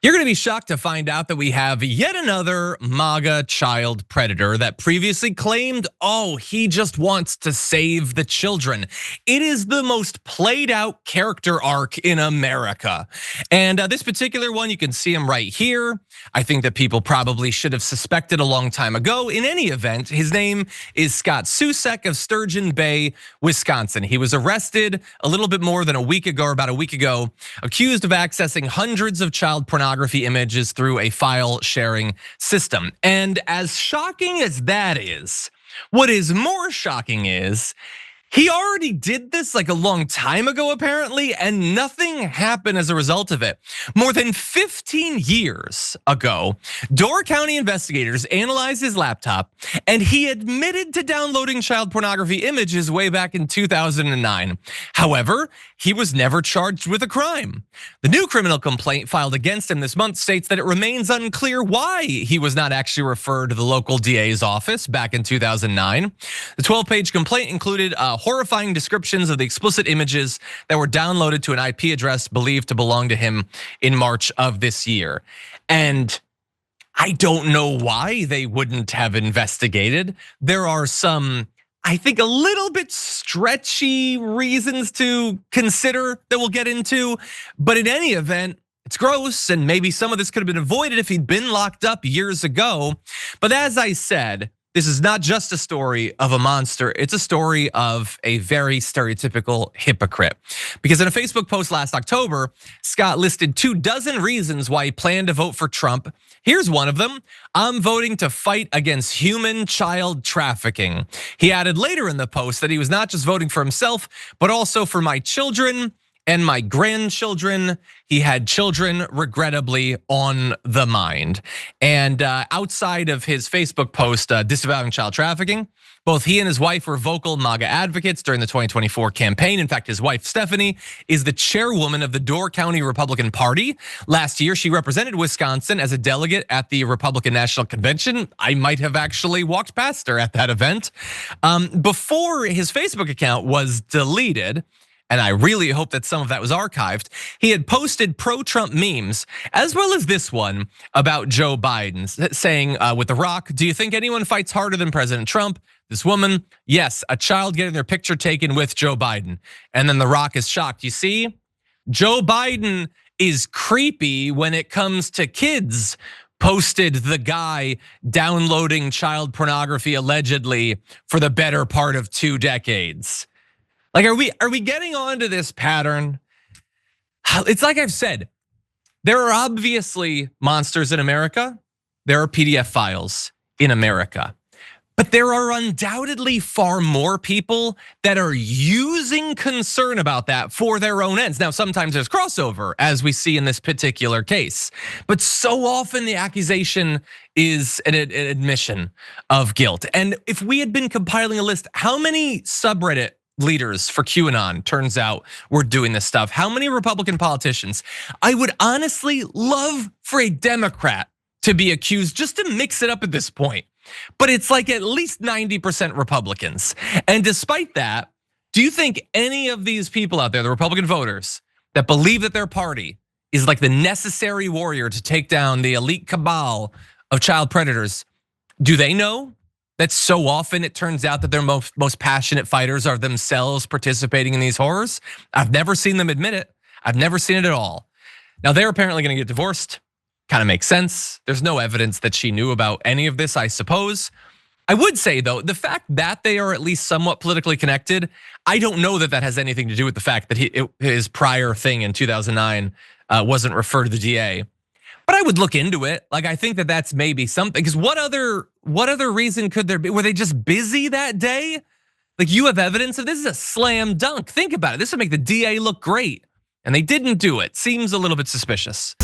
You're gonna be shocked to find out that we have yet another MAGA child predator that previously claimed, oh, he just wants to save the children. It is the most played out character arc in America. And this particular one, you can see him right here. I think that people probably should have suspected a long time ago. In any event, his name is Scott Soucek of Sturgeon Bay, Wisconsin. He was arrested a little bit more than a week ago, or about a week ago, accused of accessing hundreds of child pornography images through a file sharing system. And as shocking as that is, what is more shocking is he already did this like a long time ago, apparently, and nothing happened as a result of it. More than 15 years ago, Door County investigators analyzed his laptop, and he admitted to downloading child pornography images way back in 2009. However, he was never charged with a crime. The new criminal complaint filed against him this month states that it remains unclear why he was not actually referred to the local DA's office back in 2009. The 12-page complaint included horrifying descriptions of the explicit images that were downloaded to an IP address believed to belong to him in March of this year. And I don't know why they wouldn't have investigated. There are some, I think, a little bit stretchy reasons to consider that we'll get into. But in any event, it's gross, and maybe some of this could have been avoided if he'd been locked up years ago. But as I said, this is not just a story of a monster, it's a story of a very stereotypical hypocrite. Because in a Facebook post last October, Scott listed 24 reasons why he planned to vote for Trump. Here's one of them: I'm voting to fight against human child trafficking. He added later in the post that he was not just voting for himself, but also for my children and my grandchildren. He had children, regrettably, on the mind. And outside of his Facebook post disavowing child trafficking, both he and his wife were vocal MAGA advocates during the 2024 campaign. In fact, his wife, Stephanie, is the chairwoman of the Door County Republican Party. Last year, she represented Wisconsin as a delegate at the Republican National Convention. I might have actually walked past her at that event. Before his Facebook account was deleted, and I really hope that some of that was archived, he had posted pro-Trump memes, as well as this one about Joe Biden, saying with The Rock, do you think anyone fights harder than President Trump? This woman, yes, a child getting their picture taken with Joe Biden. And then The Rock is shocked. You see, Joe Biden is creepy when it comes to kids, posted the guy downloading child pornography allegedly for the better part of 2 decades. Like, are we getting onto this pattern? It's like I've said, there are obviously monsters in America. There are PDF files in America. But there are undoubtedly far more people that are using concern about that for their own ends. Now, sometimes there's crossover, as we see in this particular case. But so often the accusation is an admission of guilt. And if we had been compiling a list, how many subreddit leaders for QAnon, turns out, were doing this stuff? How many Republican politicians? I would honestly love for a Democrat to be accused, just to mix it up at this point. But it's like at least 90% Republicans. And despite that, do you think any of these people out there, the Republican voters, that believe that their party is like the necessary warrior to take down the elite cabal of child predators, do they know that so often it turns out that their most passionate fighters are themselves participating in these horrors? I've never seen them admit it. I've never seen it at all. Now, they're apparently gonna get divorced. Kind of makes sense. There's no evidence that she knew about any of this, I suppose. I would say though, the fact that they are at least somewhat politically connected, I don't know that that has anything to do with the fact that his prior thing in 2009 wasn't referred to the DA. But I would look into it. Like, I think that that's maybe something, because what other reason could there be? Were they just busy that day? Like, you have evidence of this? Is a slam dunk. Think about it. This would make the DA look great. And they didn't do it. Seems a little bit suspicious.